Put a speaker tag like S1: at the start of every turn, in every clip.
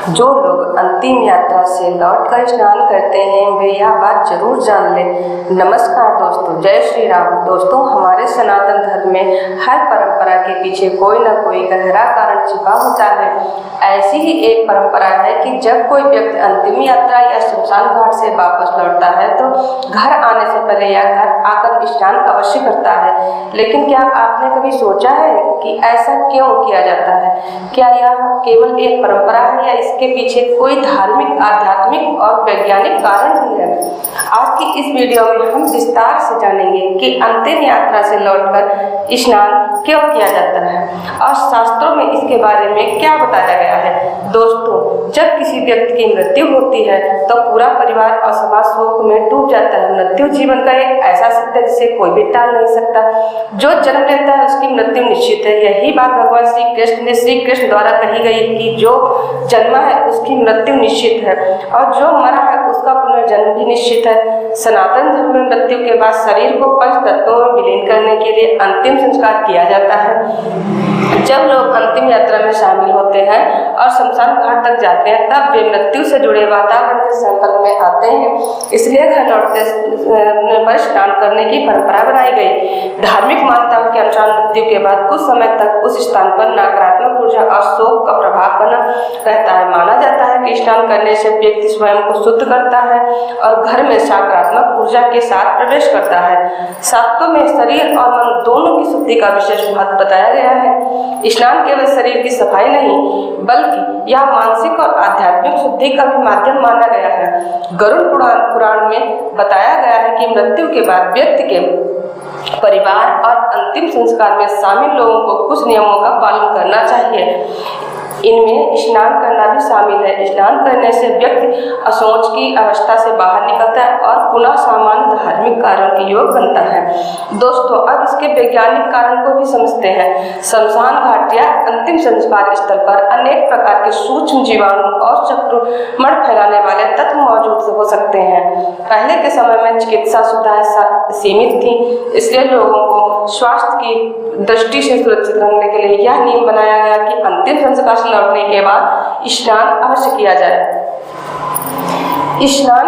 S1: जो लोग अंतिम यात्रा से लौटकर स्नान करते हैं वे यह बात जरूर जान लें। नमस्कार दोस्तों, जय श्री राम। दोस्तों, हमारे सनातन धर्म में हर परंपरा के पीछे कोई न कोई गहरा कारण छिपा होता है। ऐसी ही एक परंपरा है कि जब कोई व्यक्ति अंतिम यात्रा या श्मशान घाट से वापस लौटता है तो घर आने से पहले या घर आकर स्नान अवश्य करता है। लेकिन क्या आपने कभी सोचा है कि ऐसा क्यों किया जाता है? क्या यह केवल एक परंपरा है या इसके पीछे कोई धार्मिक, आध्यात्मिक और वैज्ञानिक कारण भी है? आज की इस वीडियो में हम विस्तार से जानेंगे कि अंतिम यात्रा से लौटकर स्नान क्यों किया जाता है और शास्त्रों में इसके बारे में क्या बताया गया है। दोस्तों, जब किसी व्यक्ति की मृत्यु होती है तो पूरा परिवार और समाज शोक में डूब जाता है। मृत्यु जीवन का एक ऐसा सत्य जिसे कोई भी टाल नहीं सकता। जो जन्म लेता है उसकी मृत्यु निश्चित है। यही बात भगवान श्री कृष्ण द्वारा कही गई कि जो जन्मा है उसकी मृत्यु निश्चित है और जो मरा है उसका पुनर्जन्म भी निश्चित है। सनातन धर्म में मृत्यु के बाद शरीर को पंच तत्वों में विलीन करने के लिए अंतिम संस्कार किया जाता है। जब लोग अंतिम यात्रा में शामिल होते हैं और शमशान घाट तक जाते हैं तब वे मृत्यु से जुड़े वातावरण के संपर्क में आते हैं। इसलिए घर लौटते पर स्नान करने की परंपरा बनाई गई। धार्मिक मान्यताओं के अनुसार मृत्यु के बाद कुछ समय तक उस स्थान पर नकारात्मक ऊर्जा और शोक का प्रभाव बना रहता है। माना जाता है कि स्नान करने से व्यक्ति स्वयं को शुद्ध करता है और घर में सकारात्मक ऊर्जा के साथ प्रवेश करता है। शास्त्रों में शरीर और मन दोनों की शुद्धि का विशेष महत्व बताया गया है। स्नान केवल शरीर की सफाई नहीं बल्कि यह मानसिक और आध्यात्मिक शुद्धि का भी माध्यम माना गया है। गरुड़ पुराण में बताया गया है कि मृत्यु के बाद व्यक्ति के परिवार और अंतिम संस्कार में शामिल लोगों को कुछ नियमों का पालन करना चाहिए। इनमें स्नान करना भी शामिल है। स्नान करने से व्यक्ति असोच की अवस्था से बाहर निकलता है और पुनः सामान्य धार्मिक कार्यों के योग बनता है। दोस्तों, अब इसके वैज्ञानिक कारण को भी समझते हैं। शमशान घाट या अंतिम संस्कार स्थल पर अनेक प्रकार के सूक्ष्म जीवाणु और संक्रमण फैलाने वाले तत्व मौजूद हो सकते हैं। पहले के समय में चिकित्सा सुविधाएं सीमित थी, इसलिए लोगों को स्वास्थ्य की दृष्टि से सुरक्षित रखने के लिए यह नियम बनाया गया कि अंतिम संस्कार से लौटने के बाद स्नान अवश्य किया जाए। स्नान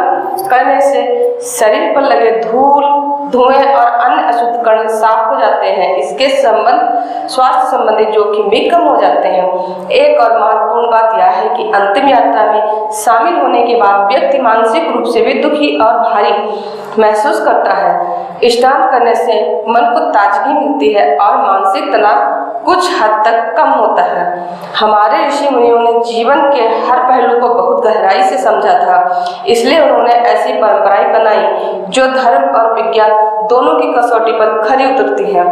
S1: करने से शरीर पर लगे धूल, धुएं और अन्य अशुद्ध कण साफ हो जाते हैं। इसके स्वास्थ्य संबंधी जोखिम भी कम हो जाते हैं। एक और महत्वपूर्ण बात यह है कि अंतिम यात्रा में शामिल होने के बाद व्यक्ति मानसिक रूप से भी दुखी और भारी महसूस करता है। स्नान करने से मन को ताजगी मिलती है और मानसिक तनाव कुछ हद तक कम होता है। हमारे ऋषि मुनियों ने जीवन के हर पहलू को बहुत गहराई से समझा था, इसलिए उन्होंने ऐसी परंपराएं बनाई जो धर्म और विज्ञान दोनों की कसौटी पर खरी उतरती हैं।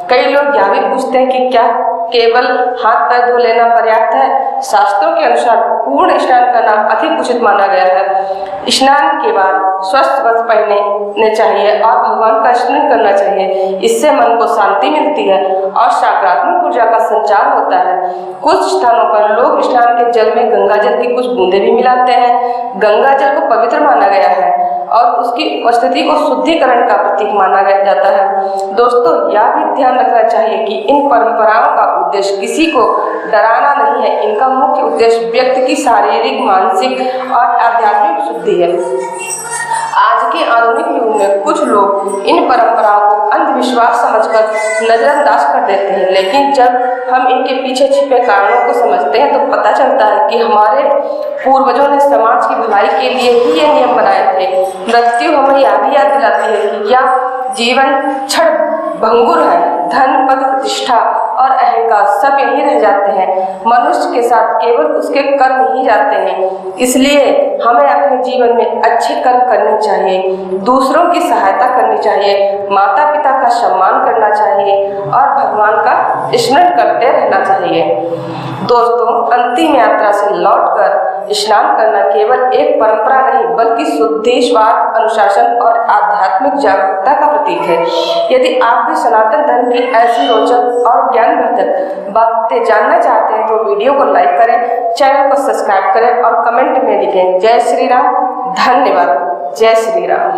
S1: कई लोग यह भी पूछते हैं कि क्या केवल हाथ पैर धो लेना पर्याप्त है? शास्त्रों के अनुसार पूर्ण स्नान करना अधिक उचित माना गया है। स्नान के बाद स्वस्थ वस्त्र पहनने चाहिए और भगवान का स्मरण करना चाहिए। इससे मन को शांति मिलती है और सकारात्मक ऊर्जा का संचार होता है। कुछ स्थानों पर लोग स्नान के जल में गंगा जल की कुछ बूंदें भी मिलाते हैं। गंगा जल को पवित्र माना गया है और उसकी उपस्थिति को शुद्धिकरण का प्रतीक माना जाता है। दोस्तों, यह भी ध्यान रखना चाहिए कि इन परंपराओं का उद्देश्य किसी को डराना नहीं है। इनका मुख्य उद्देश्य व्यक्ति की शारीरिक, मानसिक और आध्यात्मिक शुद्धि है। आज के आधुनिक युग में कुछ लोग इन परंपराओं को अंधविश्वास समझकर नजरअंदाज कर देते हैं, लेकिन जब हम इनके पीछे छिपे कारणों को समझते हैं तो पता चलता है कि हमारे पूर्वजों ने समाज की भलाई के लिए ही ये नियम बनाए थे। मृत्यु हमें यह भी याद दिलाती है कि यह जीवन क्षण भंगुर है। धन, पद, प्रतिष्ठा और अहंकार सब यहीं रह जाते हैं। मनुष्य के साथ केवल उसके कर्म ही जाते हैं। इसलिए हमें अपने जीवन में अच्छे कर्म करने चाहिए, दूसरों की सहायता करनी चाहिए, माता पिता का सम्मान करना चाहिए और भगवान का स्मरण करते रहना चाहिए। दोस्तों, अंतिम यात्रा से लौटकर स्नान करना केवल एक परंपरा नहीं बल्कि शुद्धि, स्वार्थ, अनुशासन और आध्यात्मिक जागरूकता का प्रतीक है। यदि आप भी सनातन धर्म की ऐसी रोचक और ज्ञानवर्धक बातें जानना चाहते हैं तो वीडियो को लाइक करें, चैनल को सब्सक्राइब करें और कमेंट में लिखें। जय श्री राम। धन्यवाद। जय श्री राम।